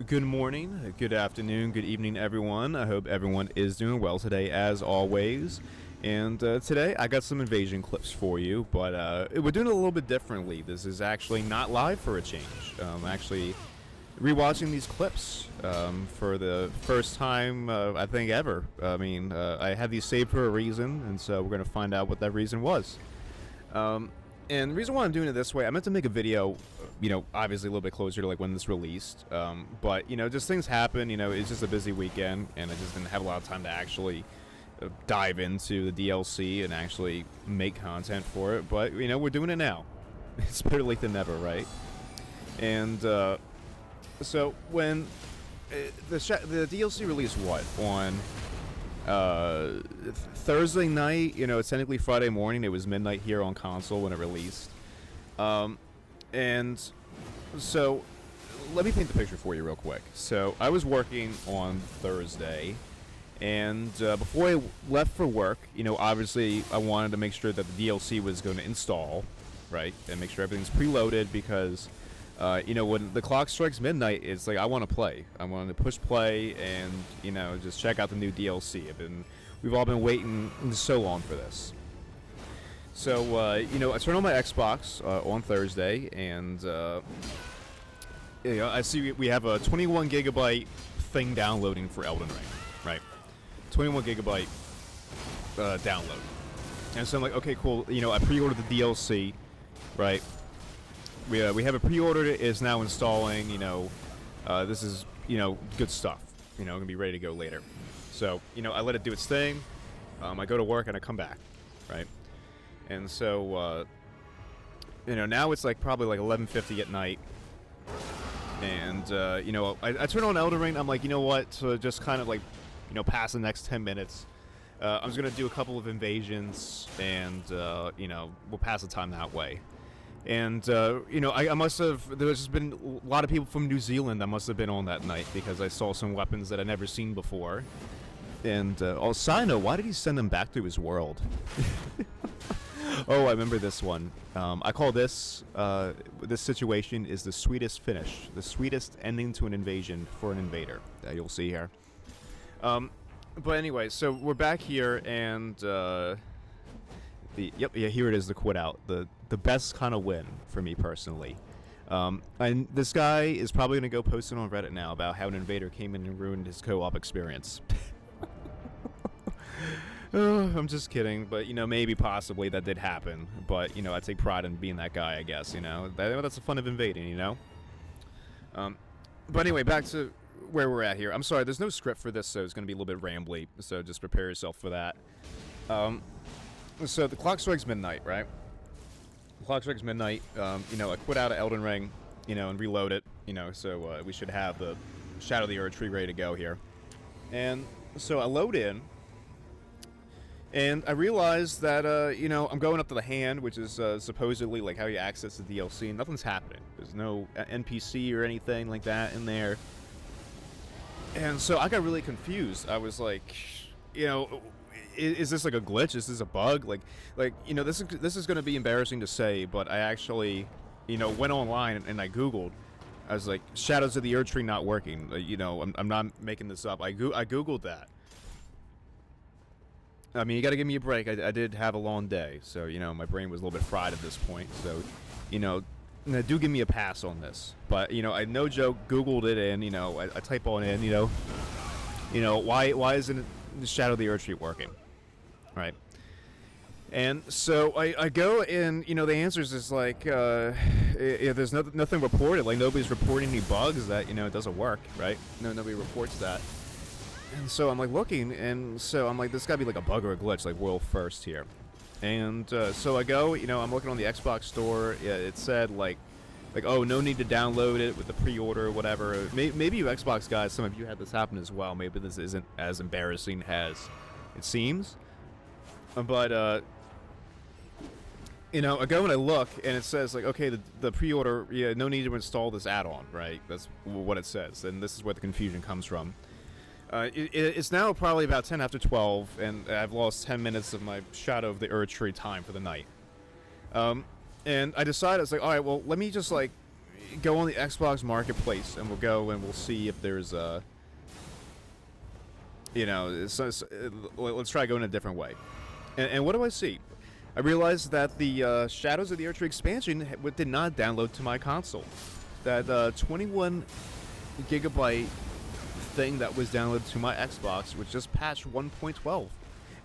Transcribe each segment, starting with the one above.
Good morning, good afternoon, good evening, everyone. I hope everyone is doing well today, as always. And today, I got some invasion clips for you, but we're doing it a little bit differently. This is actually not live for a change. Actually, rewatching these clips for the first time, I think, ever. I had these saved for a reason, and so we're going to find out what that reason was. And the reason why I'm doing it this way, I meant to make a video, obviously a little bit closer to like when this released. But just things happen. It's just a busy weekend, and I just didn't have a lot of time to actually dive into the DLC and actually make content for it. But we're doing it now. It's better late than never, right? And so when the DLC released on Thursday night, it's technically Friday morning. It was midnight here on console when it released. And so let me paint the picture for you real quick. So I was working on Thursday, and before I left for work, obviously I wanted to make sure that the DLC was going to install, right, and make sure everything's preloaded because when the clock strikes midnight, it's like I want to play. I want to push play and just check out the new DLC. We've all been waiting so long for this. So I turned on my Xbox on Thursday, and I see we have a 21 gigabyte thing downloading for Elden Ring, right? 21 gigabyte download, and so I'm like, okay, cool. I pre-ordered the DLC, right? We have a pre-ordered. It is now installing. This is good stuff. Gonna be ready to go later. So I let it do its thing. I go to work and I come back, right? And so now it's like probably like 11:50 at night, and I turn on Elden Ring. I'm like, what? So just kind of like pass the next 10 minutes. I'm just gonna do a couple of invasions, and we'll pass the time that way. And, I must have, there's just been a lot of people from New Zealand that must have been on that night because I saw some weapons that I'd never seen before. And, side note, why did he send them back to his world? Oh, I remember this one. I call this situation is the sweetest finish, the sweetest ending to an invasion for an invader that you'll see here. But anyway, so we're back here, and, here it is, the quit out. The best kind of win for me personally. And this guy is probably going to go post it on Reddit now about how an invader came in and ruined his co-op experience. Oh, I'm just kidding, but maybe possibly that did happen. But I take pride in being that guy, I guess. That's the fun of invading. But anyway, back to where we're at here. I'm sorry, there's no script for this, so it's going to be a little bit rambly. So just prepare yourself for that. So the clock strikes midnight, right? The clock strikes midnight. I quit out of Elden Ring, and reload it. So we should have the Shadow of the Erdtree ready to go here. And so I load in, and I realize that I'm going up to the hand, which is supposedly like how you access the DLC. And nothing's happening. There's no NPC or anything like that in there. And so I got really confused. I was like, is this like a glitch? Is this a bug? This is going to be embarrassing to say, but I actually, went online and I Googled. I was like, Shadows of the Erdtree not working. I'm not making this up. I Googled that. I mean, you got to give me a break. I did have a long day, so my brain was a little bit fried at this point. So, do give me a pass on this. But I no joke Googled it, and I type on in, why isn't Shadow of the Erdtree working? Right. And so I go, and the answers is like there's nothing reported. Like nobody's reporting any bugs that it doesn't work. Right. Nobody reports that. And so I'm like looking, and so I'm like, this gotta be like a bug or a glitch, like world first here. And so I go, I'm looking on the Xbox store. It said like oh, no need to download it with the pre-order or whatever. Maybe you Xbox guys, some of you had this happen as well. Maybe this isn't as embarrassing as it seems. But I go and I look, and it says like, okay, the pre-order, no need to install this add-on, right? That's what it says, and this is where the confusion comes from. It's now probably about 10 after 12, and I've lost 10 minutes of my Shadow of the Erdtree time for the night. And I decided, I was like, all right, well, let me just like, go on the Xbox Marketplace, and we'll see if there's you know, let's try going a different way. And what do I see? I realized that the Shadows of the Erdtree expansion did not download to my console. That 21 gigabyte thing that was downloaded to my Xbox was just patch 1.12.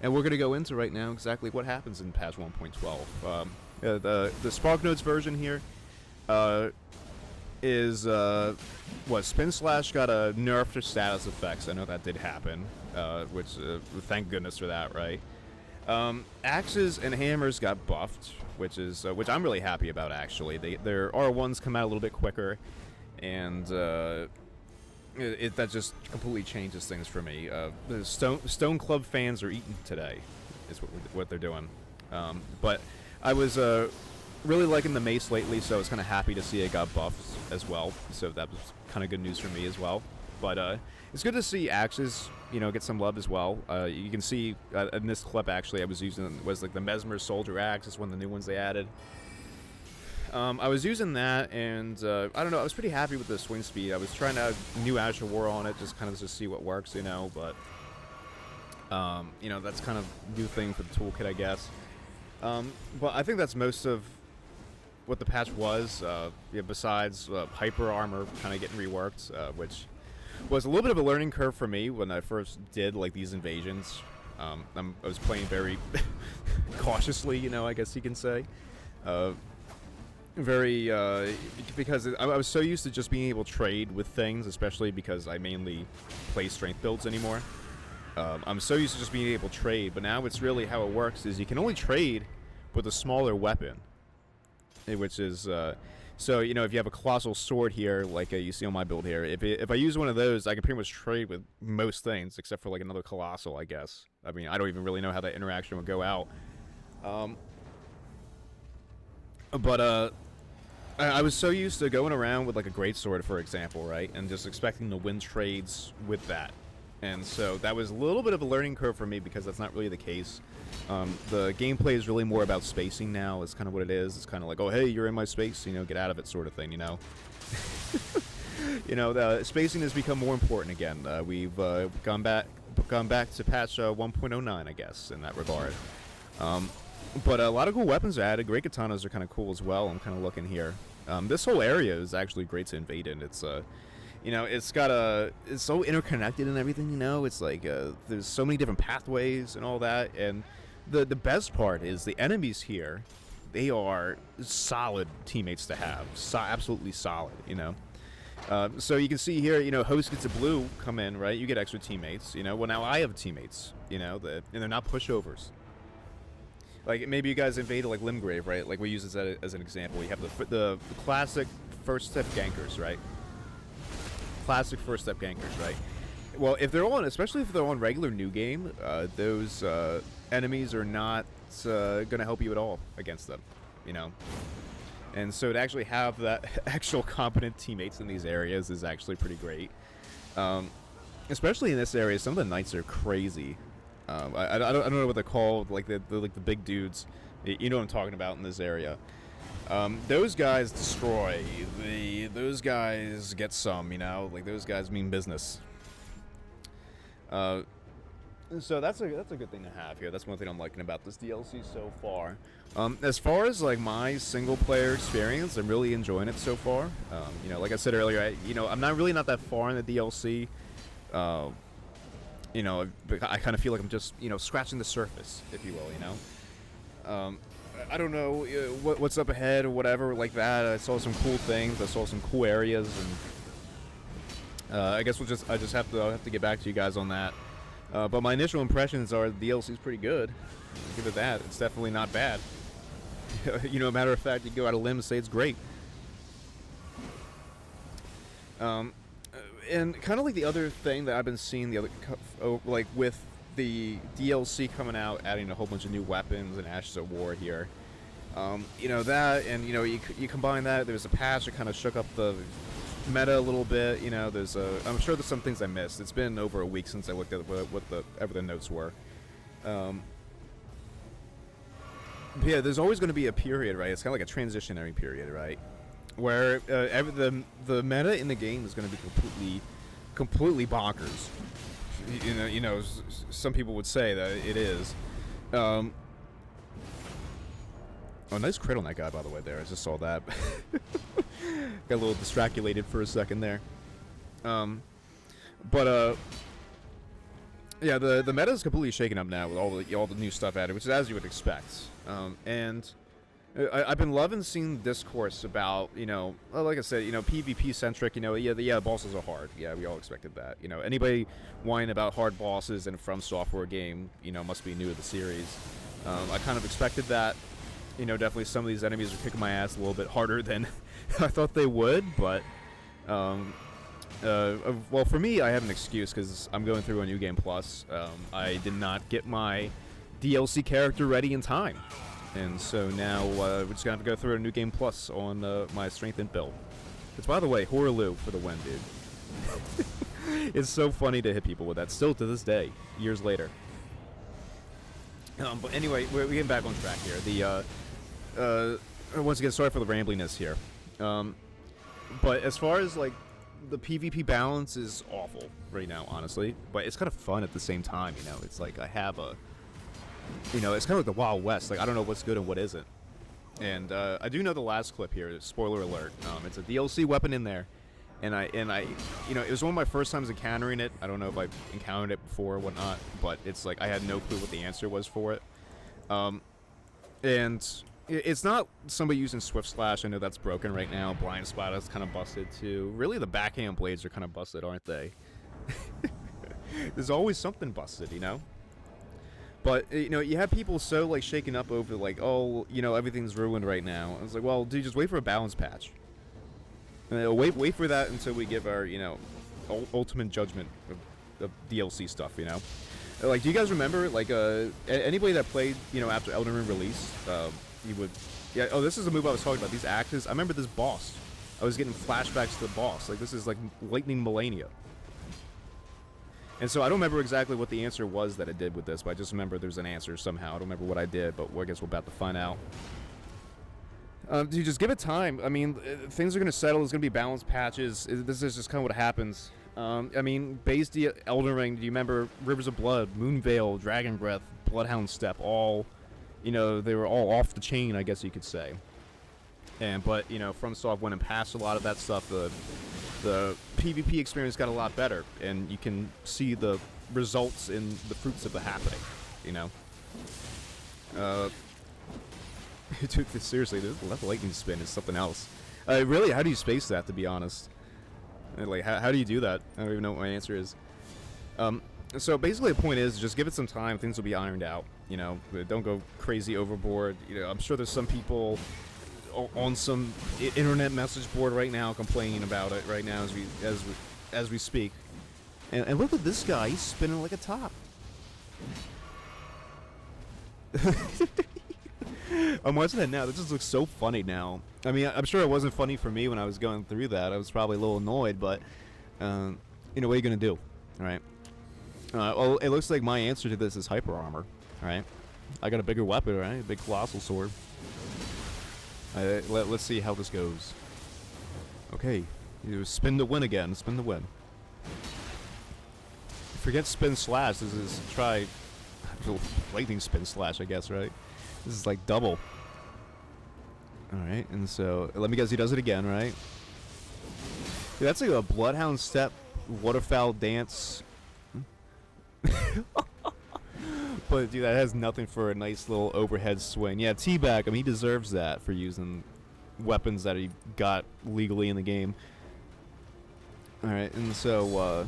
And we're going to go into right now exactly what happens in patch 1.12. The Spark Notes version here is what, Spin Slash got a nerf to status effects. I know that did happen, which thank goodness for that, right? Axes and hammers got buffed, which I'm really happy about, actually. Their R1s come out a little bit quicker, and that just completely changes things for me. The Stone Club fans are eating today, is what they're doing. But I was really liking the mace lately, so I was kind of happy to see it got buffed as well. So that was kind of good news for me as well. But it's good to see axes, you know, get some love as well. You can see in this clip, actually, I was using was like the Mesmer Soldier Axe. Is one of the new ones they added. I was using that, and I don't know, I was pretty happy with the swing speed. I was trying to add new Azure War on it, just kind of see what works, you know, but you know, that's kind of new thing for the toolkit, I guess. But I think that's most of what the patch was, yeah, besides hyper armor kind of getting reworked, which was a little bit of a learning curve for me when I first did like these invasions. I was playing very cautiously, you know, I guess you can say. Because I was so used to just being able to trade with things, especially because I mainly play strength builds anymore. I'm so used to just being able to trade, but now it's really how it works is you can only trade with a smaller weapon, which is so, you know, if you have a colossal sword here, like you see on my build here, if I use one of those, I can pretty much trade with most things except for like another colossal, I guess. I mean, I don't even really know how that interaction would go out. But I was so used to going around with like a greatsword, for example, right, and just expecting to win trades with that. And so that was a little bit of a learning curve for me because that's not really the case. The gameplay is really more about spacing now. It's kind of what it is. It's kind of like, oh, hey, you're in my space, you know, get out of it, sort of thing, you know. You know, the spacing has become more important again. We've gone back to patch 1.09, I guess, in that regard. But a lot of cool weapons are added. Great katanas are kind of cool as well. I'm kind of looking here. This whole area is actually great to invade in. It's you know, it's so interconnected and everything, you know. It's like there's so many different pathways and all that. And the best part is the enemies here, they are solid teammates to have. Absolutely solid, you know. So you can see here, you know, host gets a blue come in, right? You get extra teammates, you know. Well, now I have teammates, you know, and they're not pushovers. Like, maybe you guys invaded, like, Limgrave, right? Like, we use this as an example. You have the classic first-step gankers, right? Classic first-step gankers, right? Well, if they're on, especially if they're on regular New Game, those enemies are not going to help you at all against them, you know? And so to actually have that actual competent teammates in these areas is actually pretty great. Especially in this area, some of the knights are crazy. I don't know what they're called, like the big dudes. You know what I'm talking about in this area. Those guys destroy. Those guys get some, you know, like those guys mean business. So that's a good thing to have here. That's one thing I'm liking about this DLC so far. As far as like my single player experience, I'm really enjoying it so far. You know, like I said earlier, I'm not that far in the DLC. You know, I kind of feel like I'm just, you know, scratching the surface, if you will, you know. I don't know what's up ahead or whatever like that. I saw some cool things. I saw some cool areas, and I guess I just have to get back to you guys on that. But my initial impressions are the DLC is pretty good. I'll give it that. It's definitely not bad. You know, matter of fact, you go out a limb and say it's great. And kind of like the other thing that I've been seeing like with the DLC coming out, adding a whole bunch of new weapons and Ashes of War here. You know, that, and you know, you combine that. There's a patch that kind of shook up the meta a little bit. You know, I'm sure there's some things I missed. It's been over a week since I looked at whatever the notes were. But yeah, there's always going to be a period, right? It's kind of like a transitionary period, right? where the meta in the game is going to be completely bonkers. Some people would say that it is. Oh, nice crit on that guy, by the way. There, I just saw that. Got a little distraculated for a second there. Yeah, the meta is completely shaken up now with all the new stuff added, which is as you would expect. And I've been loving seeing the discourse about, like I said, PvP centric. The bosses are hard. Yeah, we all expected that. Anybody whining about hard bosses in a From Software game, must be new to the series. I kind of expected that. Definitely some of these enemies are kicking my ass a little bit harder than I thought they would, but well, for me, I have an excuse because I'm going through a New Game Plus. I did not get my DLC character ready in time, and so now we're just gonna have to go through a New Game Plus on my Strength and build. It's, by the way, Horaloo for the win, dude. It's so funny to hit people with that still to this day, years later. But anyway, we're getting back on track here. Once again, sorry for the rambliness here. But as far as like the PvP balance is awful right now, honestly. But it's kind of fun at the same time. It's like I have a, it's kind of like the Wild West. Like I don't know what's good and what isn't. And I do know the last clip here. Spoiler alert. It's a DLC weapon in there, and I, it was one of my first times encountering it. I don't know if I've encountered it before or whatnot, but it's like I had no clue what the answer was for it. And it's not somebody using Swift Slash. I know that's broken right now. Blind Spot is kind of busted too. Really, the backhand blades are kind of busted, aren't they? There's always something busted, But, you have people so, like, shaken up over, like, oh, everything's ruined right now. I was like, well, dude, just wait for a balance patch. Wait for that until we give our, ultimate judgment of DLC stuff, Like, do you guys remember, like, anybody that played, after Elden Ring release, you would, this is the move I was talking about, these axes. I remember this boss. I was getting flashbacks to the boss. Like, this is, like, Lightning Millennia. And so I don't remember exactly what the answer was that I did with this, but I just remember there's an answer somehow. I don't remember what I did, but I guess we're about to find out. Dude, just give it time. I mean, things are going to settle. There's going to be balance patches. This is just kind of what happens. Base Elden Ring, do you remember Rivers of Blood, Moonveil, Dragon Breath, Bloodhound Step, all, they were all off the chain, I guess you could say. But FromSoft went and passed a lot of that stuff. The PvP experience got a lot better, and you can see the results in the fruits of the happening, Dude, seriously, that lightning spin is something else. Really, how do you space that, to be honest? Like, how do you do that? I don't even know what my answer is. So basically the point is, just give it some time, things will be ironed out, Don't go crazy overboard. I'm sure there's some people on some internet message board right now complaining about it right now as we speak. And look at this guy, he's spinning like a top. I'm watching that now. That just looks so funny now. I mean, I'm sure it wasn't funny for me when I was going through that. I was probably a little annoyed, but what are you gonna do? All right. Well, it looks like my answer to this is hyper armor. All right. I got a bigger weapon, right? A big colossal sword. Let's see how this goes. Okay, you spin to win again. Spin to win. Forget spin slash. This is try lightning spin slash, I guess, right? This is like double. All right, and so let me guess, he does it again, right? Dude, that's like a Bloodhound Step, Waterfowl Dance. But, dude, that has nothing for a nice little overhead swing. Yeah, Teabag, I mean, he deserves that for using weapons that he got legally in the game. Alright, and so,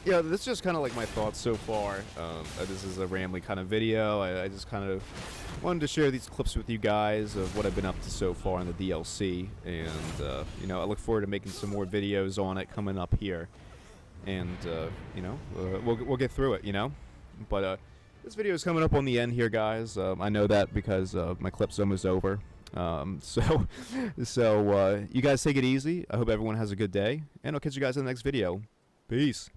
yeah, this is just kind of like my thoughts so far. This is a rambly kind of video. I just kind of wanted to share these clips with you guys of what I've been up to so far in the DLC. And, I look forward to making some more videos on it coming up here. And, we'll get through it, But, this video is coming up on the end here, guys. I know that because my clip's almost over. So you guys take it easy. I hope everyone has a good day, and I'll catch you guys in the next video. Peace.